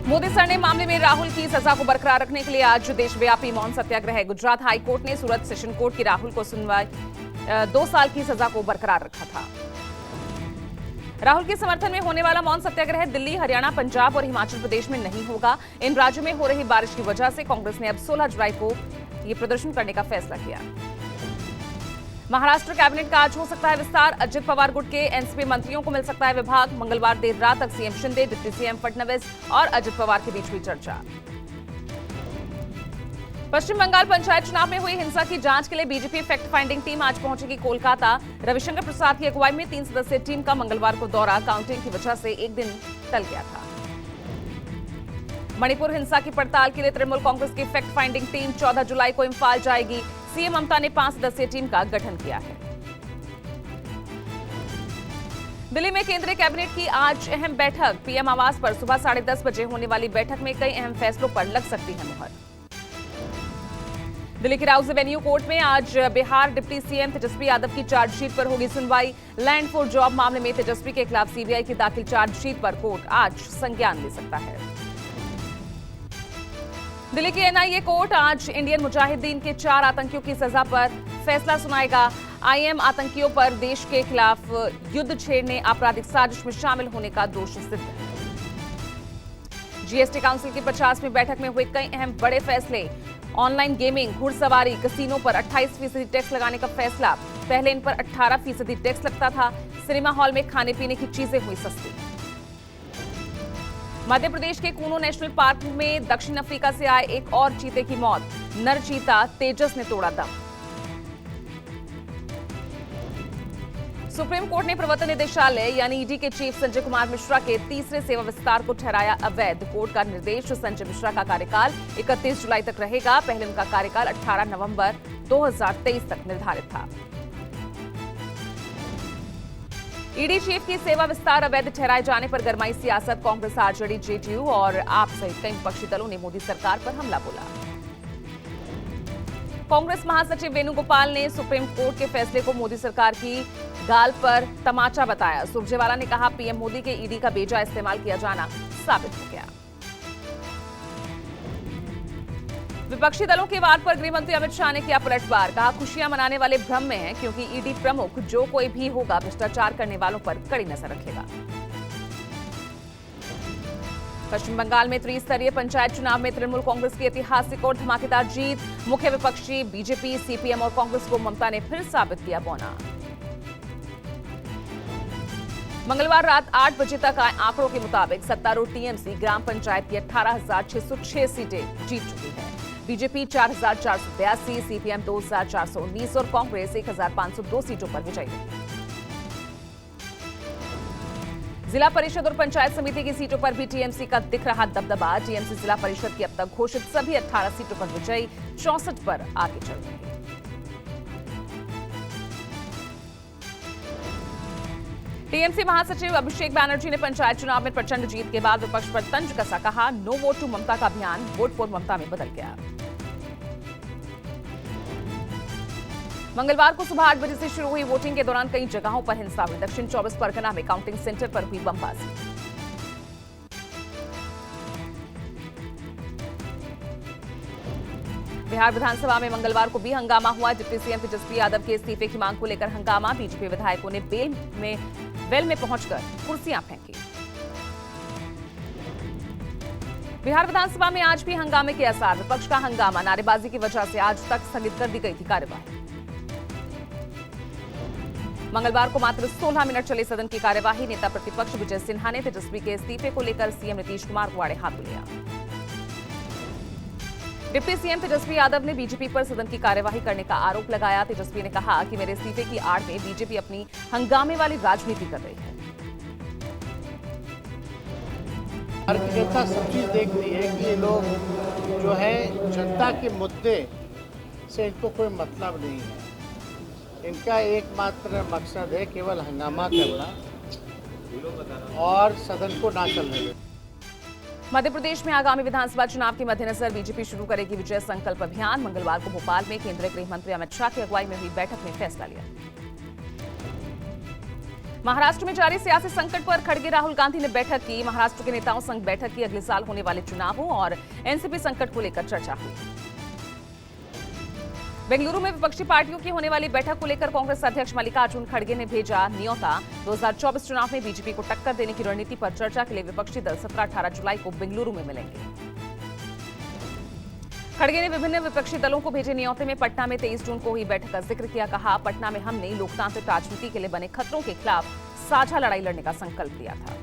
मोदी सरने मामले में राहुल की सजा को बरकरार रखने के लिए आज देशव्यापी मौन सत्याग्रह। गुजरात हाई कोर्ट ने सूरत सेशन कोर्ट की राहुल को सुनवाई 2 साल की सजा को बरकरार रखा था। राहुल के समर्थन में होने वाला मौन सत्याग्रह दिल्ली, हरियाणा, पंजाब और हिमाचल प्रदेश में नहीं होगा। इन राज्यों में हो रही बारिश की वजह से कांग्रेस ने अब 16 जुलाई को ये प्रदर्शन करने का फैसला किया। महाराष्ट्र कैबिनेट का आज हो सकता है विस्तार। अजित पवार गुट के एनसीपी मंत्रियों को मिल सकता है विभाग। मंगलवार देर रात तक CM Shinde, deputy CM Fadnavis और अजित पवार के बीच हुई चर्चा। पश्चिम बंगाल पंचायत चुनाव में हुई हिंसा की जांच के लिए बीजेपी फैक्ट फाइंडिंग टीम आज पहुंचेगी कोलकाता। रविशंकर प्रसाद की अगुवाई में 3 सदस्यीय टीम का मंगलवार को दौरा काउंटिंग की वजह से एक दिन टल गया था। मणिपुर हिंसा की पड़ताल के लिए तृणमूल कांग्रेस की फैक्ट फाइंडिंग टीम 14 जुलाई को इम्फाल जाएगी। सीएम ममता ने 5 सदस्यीय टीम का गठन किया है। दिल्ली में केंद्रीय कैबिनेट की आज अहम बैठक। पीएम आवास पर सुबह 10:30 बजे होने वाली बैठक में कई अहम फैसलों पर लग सकती है मुहर। दिल्ली के राउज एवेन्यू कोर्ट में आज बिहार डिप्टी सीएम तेजस्वी यादव की चार्जशीट पर होगी सुनवाई। लैंड फॉर जॉब मामले में तेजस्वी के खिलाफ सीबीआई की दाखिल चार्जशीट पर कोर्ट आज संज्ञान ले सकता है। दिल्ली की एनआईए कोर्ट आज इंडियन मुजाहिदीन के 4 आतंकियों की सजा पर फैसला सुनाएगा। आईएम आतंकियों पर देश के खिलाफ युद्ध छेड़ने, आपराधिक साजिश में शामिल होने का दोष सिद्ध है। जीएसटी काउंसिल की 50वीं बैठक में हुए कई अहम बड़े फैसले। ऑनलाइन गेमिंग, घुड़सवारी, कसिनो पर 28% टैक्स लगाने का फैसला। पहले इन पर 18% टैक्स लगता था। सिनेमा हॉल में खाने पीने की चीजें हुई सस्ती। मध्य प्रदेश के कूनो नेशनल पार्क में दक्षिण अफ्रीका से आए एक और चीते की मौत। नर चीता तेजस ने तोड़ा दम। सुप्रीम कोर्ट ने प्रवर्तन निदेशालय यानी ईडी के चीफ संजय कुमार मिश्रा के तीसरे सेवा विस्तार को ठहराया अवैध। कोर्ट का निर्देश संजय मिश्रा का कार्यकाल 31 जुलाई तक रहेगा। पहले उनका कार्यकाल 18 नवंबर 2023 तक निर्धारित था। ईडी चीफ की सेवा विस्तार अवैध ठहराए जाने पर गरमाई सियासत। कांग्रेस, आरजेडी, जेडीयू और आप सहित कई विपक्षी दलों ने मोदी सरकार पर हमला बोला। कांग्रेस महासचिव वेणुगोपाल ने सुप्रीम कोर्ट के फैसले को मोदी सरकार की गाल पर तमाचा बताया। सुरजेवाला ने कहा, पीएम मोदी के ईडी का बेजा इस्तेमाल किया जाना साबित हो गया। विपक्षी दलों के वार पर गृह मंत्री अमित शाह ने किया पलटवार। कहा, खुशियां मनाने वाले भ्रम में हैं क्योंकि ईडी प्रमुख जो कोई भी होगा भ्रष्टाचार करने वालों पर कड़ी नजर रखेगा। पश्चिम बंगाल में त्रिस्तरीय पंचायत चुनाव में तृणमूल कांग्रेस की ऐतिहासिक और धमाकेदार जीत। मुख्य विपक्षी बीजेपी, सीपीएम और कांग्रेस को ममता ने फिर साबित किया बौना। मंगलवार रात 8 बजे तक आए आंकड़ों के मुताबिक सत्तारूढ़ टीएमसी ग्राम पंचायत की 18,606 सीटें जीत चुकी है। बीजेपी 4,482, सीपीएम 2,419 और कांग्रेस 1,502 सीटों पर विजयी रही। जिला परिषद और पंचायत समिति की सीटों पर भी टीएमसी का दिख रहा दबदबा। टीएमसी जिला परिषद की अब तक घोषित सभी 18 सीटों पर विजयी, 64 पर आगे चल रही है। टीएमसी महासचिव अभिषेक बैनर्जी ने पंचायत चुनाव में प्रचंड जीत के बाद विपक्ष पर तंज कसा। कहा, नो वोट टू ममता का अभियान वोट फॉर ममता में बदल गया। मंगलवार को सुबह 8 बजे से शुरू हुई वोटिंग के दौरान कई जगहों पर हिंसा हुई। दक्षिण 24 परगना में काउंटिंग सेंटर पर हुई बमबाजी। बिहार विधानसभा में मंगलवार को भी हंगामा हुआ। डिप्टी सीएम तेजस्वी यादव के इस्तीफे की मांग को लेकर हंगामा। बीजेपी विधायकों ने वेल में पहुंचकर कुर्सियां फेंकी। बिहार विधानसभा में आज भी हंगामे के आसार। विपक्ष का हंगामा, नारेबाजी की वजह से आज तक स्थगित कर दी गई थी कार्यवाही। मंगलवार को मात्र 16 मिनट चली सदन की कार्यवाही। नेता प्रतिपक्ष विजय सिन्हा ने तेजस्वी के इस्तीफे को लेकर सीएम नीतीश कुमार को आड़े हाथ लिया। डिप्टी सीएम तेजस्वी यादव ने बीजेपी पर सदन की कार्यवाही करने का आरोप लगाया। तेजस्वी ने कहा कि मेरे इस्तीफे की आड़ में बीजेपी अपनी हंगामे वाली राजनीति कर रही है। भारतीय जनता सब चीज देखती है कि ये लोग जो है जनता के मुद्दे से इनको कोई मतलब नहीं है। इनका एकमात्र मकसद है केवल हंगामा करना और सदन को ना चलने देना। मध्य प्रदेश में आगामी विधानसभा चुनाव के मद्देनजर बीजेपी शुरू करेगी विजय संकल्प अभियान। मंगलवार को भोपाल में केंद्रीय गृह मंत्री अमित शाह की अगुवाई में हुई बैठक में फैसला लिया। महाराष्ट्र में जारी सियासी संकट पर खड़गे राहुल गांधी ने बैठक की। महाराष्ट्र के नेताओं संग बैठक की। अगले साल होने वाले चुनावों और एनसीपी संकट को लेकर चर्चा हुई। बेंगलुरु में विपक्षी पार्टियों की होने वाली बैठक को लेकर कांग्रेस अध्यक्ष मल्लिकार्जुन खड़गे ने भेजा न्योता। 2024 चुनाव में बीजेपी को टक्कर देने की रणनीति पर चर्चा के लिए विपक्षी दल 17-18 जुलाई को बेंगलुरु में मिलेंगे। खड़गे ने विभिन्न विपक्षी दलों को भेजे न्योते में पटना में 23 जून को हुई बैठक का जिक्र किया। कहा, पटना में हमने लोकतांत्रिक राजनीति के लिए बने खतरों के खिलाफ साझा लड़ाई लड़ने का संकल्प लिया था।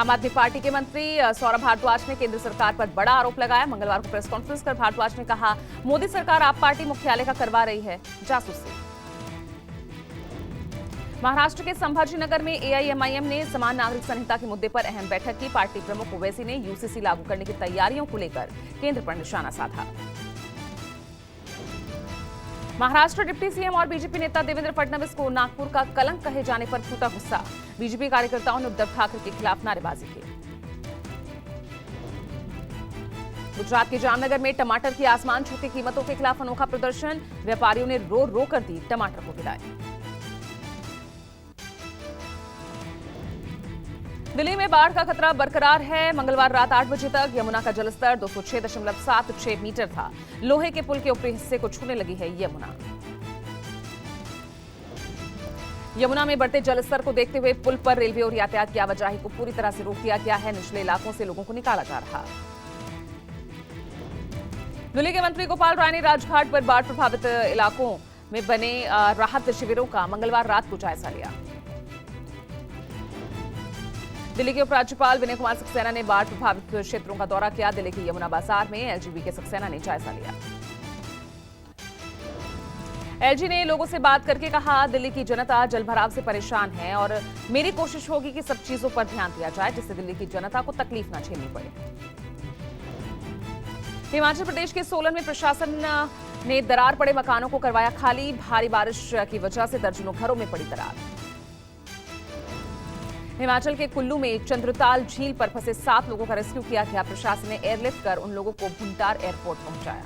आम आदमी पार्टी के मंत्री सौरभ भारद्वाज ने केंद्र सरकार पर बड़ा आरोप लगाया। मंगलवार को प्रेस कॉन्फ्रेंस कर भारद्वाज ने कहा, मोदी सरकार आप पार्टी मुख्यालय का करवा रही है जासूसी। महाराष्ट्र के संभाजीनगर में एआईएमआईएम ने समान नागरिक संहिता के मुद्दे पर अहम बैठक की। पार्टी प्रमुख ओवैसी ने यूसीसी लागू करने की तैयारियों को लेकर केंद्र पर निशाना साधा। महाराष्ट्र डिप्टी सीएम और बीजेपी नेता देवेंद्र फडणवीस को नागपुर का कलंक कहे जाने पर फूटा गुस्सा। बीजेपी कार्यकर्ताओं ने उद्धव ठाकरे के खिलाफ नारेबाजी की। गुजरात के जामनगर में टमाटर की आसमान छूती कीमतों के खिलाफ अनोखा प्रदर्शन। व्यापारियों ने रो रो कर दी टमाटर को विदाई। दिल्ली में बाढ़ का खतरा बरकरार है। मंगलवार रात 8 बजे तक यमुना का जलस्तर 206.76 मीटर था। लोहे के पुल के ऊपरी हिस्से को छूने लगी है यमुना। यमुना में बढ़ते जलस्तर को देखते हुए पुल पर रेलवे और यातायात की आवाजाही को पूरी तरह से रोक दिया गया है। निचले इलाकों से लोगों को निकाला जा रहा। दिल्ली के मंत्री गोपाल राय ने राजघाट पर बाढ़ प्रभावित इलाकों में बने राहत शिविरों का मंगलवार रात को जायजा लिया। दिल्ली के उपराज्यपाल विनय कुमार सक्सेना ने बाढ़ प्रभावित क्षेत्रों का दौरा किया। दिल्ली के यमुना बाजार में एलजीबी के सक्सेना ने जायजा लिया। एलजी ने लोगों से बात करके कहा, दिल्ली की जनता जलभराव से परेशान है और मेरी कोशिश होगी कि सब चीजों पर ध्यान दिया जाए जिससे दिल्ली की जनता को तकलीफ न झेलनी पड़े। हिमाचल प्रदेश के सोलन में प्रशासन ने दरार पड़े मकानों को करवाया खाली। भारी बारिश की वजह से दर्जनों घरों में पड़ी दरार। हिमाचल के कुल्लू में चंद्रताल झील पर फंसे 7 लोगों का रेस्क्यू किया गया। प्रशासन ने एयरलिफ्ट कर उन लोगों को भुंटार एयरपोर्ट पहुंचाया।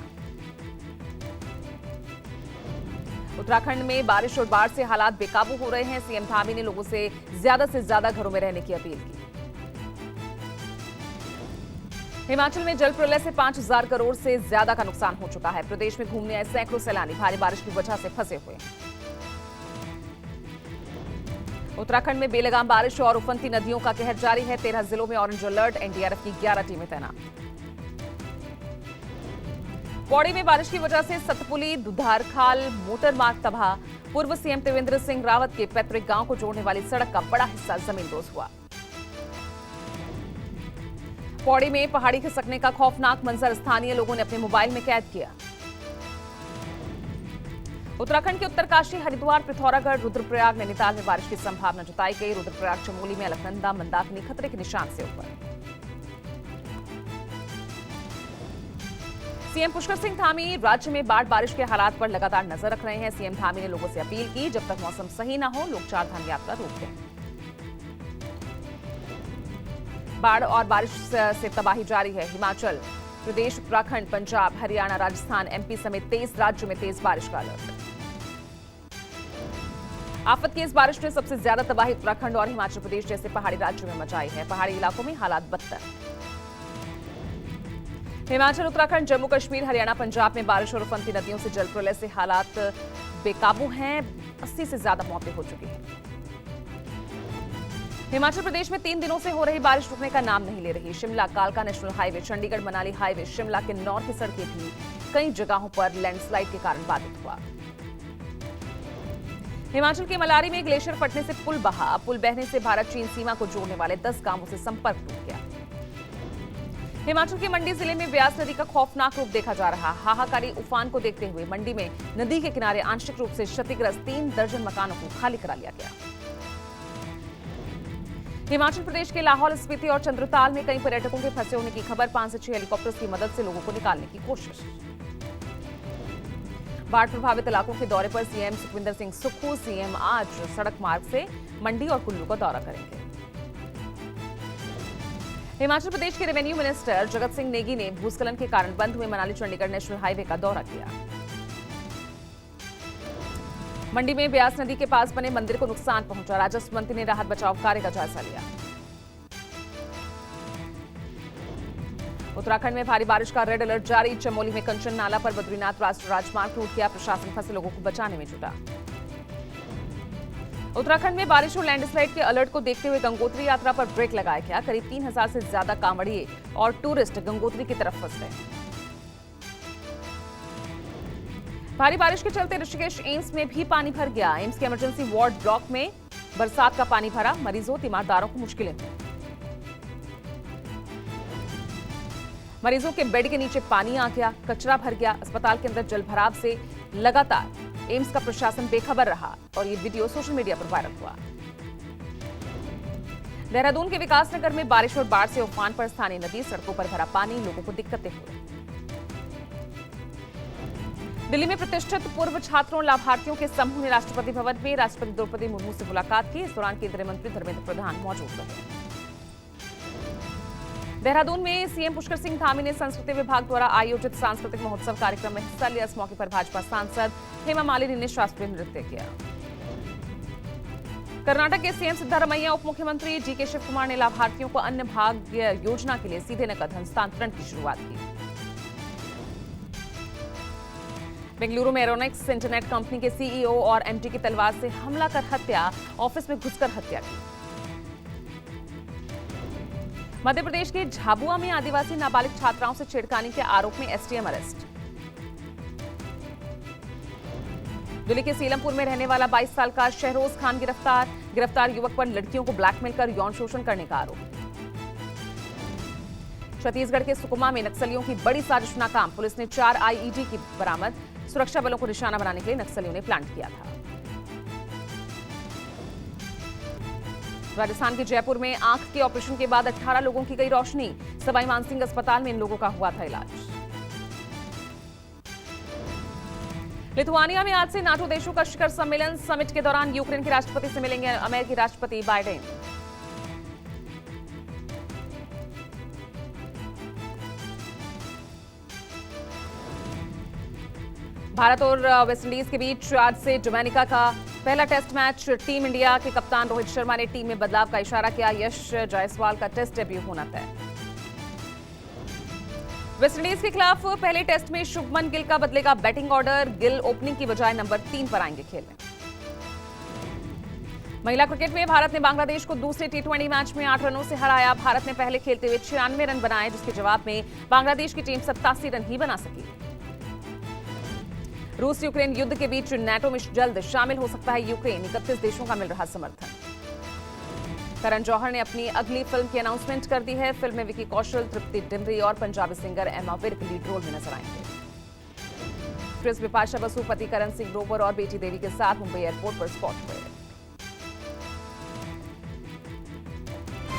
उत्तराखंड में बारिश और बाढ़ से हालात बेकाबू हो रहे हैं। सीएम धामी ने लोगों से ज्यादा घरों में रहने की अपील की। हिमाचल में जल प्रलय से 5,000 करोड़ से ज्यादा का नुकसान हो चुका है। प्रदेश में घूमने आए सैकड़ों सैलानी भारी बारिश की वजह से फंसे हुए हैं। उत्तराखंड में बेलगाम बारिश और उफनती नदियों का कहर जारी है। 13 जिलों में ऑरेंज अलर्ट। एनडीआरएफ की 11 टीमें तैनात। पौड़ी में बारिश की वजह से सतपुली दुधारखाल मोटर मार्ग तबाह। पूर्व सीएम त्रिवेंद्र सिंह रावत के पैतृक गांव को जोड़ने वाली सड़क का बड़ा हिस्सा जमींदोज हुआ। पौड़ी में पहाड़ी खिसकने का खौफनाक मंजर स्थानीय लोगों ने अपने मोबाइल में कैद किया। उत्तराखंड के उत्तरकाशी, हरिद्वार, पिथौरागढ़, रुद्रप्रयाग, नैनीताल में बारिश की संभावना जताई गई। रुद्रप्रयाग, चमोली में अलकनंदा, मंदाकिनी खतरे के निशान से ऊपर। सीएम पुष्कर सिंह धामी राज्य में बाढ़ बारिश के हालात पर लगातार नजर रख रहे हैं। सीएम धामी ने लोगों से अपील की, जब तक मौसम सही न हो लोग चारधाम यात्रा रोक दें। बाढ़ और बारिश से तबाही जारी है। हिमाचल प्रदेश, उत्तराखंड, पंजाब, हरियाणा, राजस्थान, एमपी समेत 23 राज्यों में तेज बारिश का अलर्ट। आफत की इस बारिश ने सबसे ज्यादा तबाही उत्तराखंड और हिमाचल प्रदेश जैसे पहाड़ी राज्यों में मचाई है। पहाड़ी इलाकों में हालात बदतर। हिमाचल, उत्तराखंड, जम्मू कश्मीर, हरियाणा, पंजाब में बारिश और उफनती नदियों से जल प्रलय से हालात बेकाबू हैं। 80 से ज्यादा मौतें हो चुकी हैं। हिमाचल प्रदेश में 3 दिनों से हो रही बारिश रुकने का नाम नहीं ले रही। शिमला कालका national highway, Chandigarh Manali highway, Shimla के नॉर्थ की सड़कें भी कई जगहों पर लैंडस्लाइड के कारण बाधित हुआ। हिमाचल के मलारी में ग्लेशियर फटने से पुल बहा। पुल बहने से भारत चीन सीमा को जोड़ने वाले 10 गांवों से संपर्क टूट गया। हिमाचल के मंडी जिले में ब्यास नदी का खौफनाक रूप देखा जा रहा। हाहाकारी उफान को देखते हुए मंडी में नदी के किनारे आंशिक रूप से क्षतिग्रस्त 3 दर्जन मकानों को खाली करा लिया गया। हिमाचल प्रदेश के लाहौल स्पीति और चंद्रताल में कई पर्यटकों के फंसे होने की खबर। 5 से 6 हेलीकॉप्टर्स की मदद से लोगों को निकालने की कोशिश। बाढ़ प्रभावित इलाकों के दौरे पर सीएम सुखविंदर सिंह सुक्खू। सीएम आज सड़क मार्ग से मंडी और कुल्लू का दौरा करेंगे। हिमाचल प्रदेश के रेवेन्यू मिनिस्टर जगत सिंह नेगी ने भूस्खलन के कारण बंद हुए मनाली चंडीगढ़ नेशनल हाईवे का दौरा किया। मंडी में ब्यास नदी के पास बने मंदिर को नुकसान पहुंचा। राजस्व मंत्री ने राहत बचाव कार्य का जायजा लिया। उत्तराखंड में भारी बारिश का रेड अलर्ट जारी। चमोली में कंचन नाला पर बद्रीनाथ राष्ट्रीय राजमार्ग टूट गया। प्रशासन फंसे लोगों को बचाने में जुटा। उत्तराखंड में बारिश और लैंडस्लाइड के अलर्ट को देखते हुए गंगोत्री यात्रा पर ब्रेक लगाया गया। करीब 3000 से ज्यादा कांवड़िए और टूरिस्ट गंगोत्री की तरफ फंस गए। भारी बारिश के चलते ऋषिकेश एम्स में भी पानी भर गया। एम्स के इमरजेंसी वार्ड ब्लॉक में बरसात का पानी भरा। मरीजों तीमारदारों को मुश्किलें हुई। मरीजों के बेड के नीचे पानी आ गया, कचरा भर गया। अस्पताल के अंदर जलभराव से लगातार एम्स का प्रशासन बेखबर रहा और ये वीडियो सोशल मीडिया पर वायरल हुआ। देहरादून के विकासनगर में बारिश और बाढ़ से उफान पर स्थानीय नदी, सड़कों पर भरा पानी, लोगों को दिक्कतें हो रही। दिल्ली में प्रतिष्ठित पूर्व छात्रों लाभार्थियों के समूह ने राष्ट्रपति भवन में राष्ट्रपति द्रौपदी मुर्मू से मुलाकात की। इस दौरान केंद्रीय मंत्री धर्मेंद्र प्रधान मौजूद रहे। देहरादून में सीएम पुष्कर सिंह धामी ने संस्कृति विभाग द्वारा आयोजित सांस्कृतिक महोत्सव कार्यक्रम में हिस्सा लिया। इस मौके पर भाजपा सांसद हेमा मालिनी ने शास्त्रीय नृत्य किया। कर्नाटक के सीएम सिद्धारमैया, उप मुख्यमंत्री डीके शिव कुमार ने लाभार्थियों को अन्न भाग्य योजना के लिए सीधे नकद हस्तांतरण की शुरुआत की। बेंगलुरु में एरोनिक्स इंटरनेट कंपनी के सीईओ और एमडी की तलवार से हमला कर हत्या, ऑफिस में घुसकर हत्या की। मध्य प्रदेश के झाबुआ में आदिवासी नाबालिग छात्राओं से छेड़खानी के आरोप में एसडीएम अरेस्ट। दिल्ली के सीलमपुर में रहने वाला 22 साल का शहरोज खान गिरफ्तार। गिरफ्तार युवक पर लड़कियों को ब्लैकमेल कर यौन शोषण करने का आरोप। छत्तीसगढ़ के सुकमा में नक्सलियों की बड़ी साजिश नाकाम। पुलिस ने 4 आईईडी की बरामद। सुरक्षा बलों को निशाना बनाने के लिए नक्सलियों ने प्लान किया था। राजस्थान के जयपुर में आंख के ऑपरेशन के बाद 18 लोगों की गई रोशनी। सवाई मानसिंह अस्पताल में इन लोगों का हुआ था इलाज। लिथुआनिया में आज से नाटो देशों का शिखर सम्मेलन। समिट के दौरान यूक्रेन के राष्ट्रपति से मिलेंगे अमेरिकी राष्ट्रपति बाइडेन। भारत और वेस्टइंडीज के बीच आज से डोमिनिका का पहला टेस्ट मैच। टीम इंडिया के कप्तान रोहित शर्मा ने टीम में बदलाव का इशारा किया। यश जायसवाल का टेस्ट डेब्यू होना तय। वेस्टइंडीज के खिलाफ पहले टेस्ट में शुभमन गिल का बदलेगा बैटिंग ऑर्डर। गिल ओपनिंग की बजाय नंबर 3 पर आएंगे खेलने। महिला क्रिकेट में भारत ने बांग्लादेश को दूसरे टी20 मैच में 8 रनों से हराया। भारत ने पहले खेलते हुए 96 रन बनाए, जिसके जवाब में बांग्लादेश की टीम 87 रन ही बना सकी। रूस यूक्रेन युद्ध के बीच नाटो में जल्द शामिल हो सकता है यूक्रेन। 31 देशों का मिल रहा समर्थन। करण जौहर ने अपनी अगली फिल्म की अनाउंसमेंट कर दी है। फिल्म में विकी कौशल, तृप्ति डिमरी और पंजाबी सिंगर एमा विर्क लीड रोल में नजर आएंगे। क्रिस बिपाशा बसु पति करण सिंह ग्रोवर और बेटी देवी के साथ मुंबई एयरपोर्ट पर स्पॉट हुए।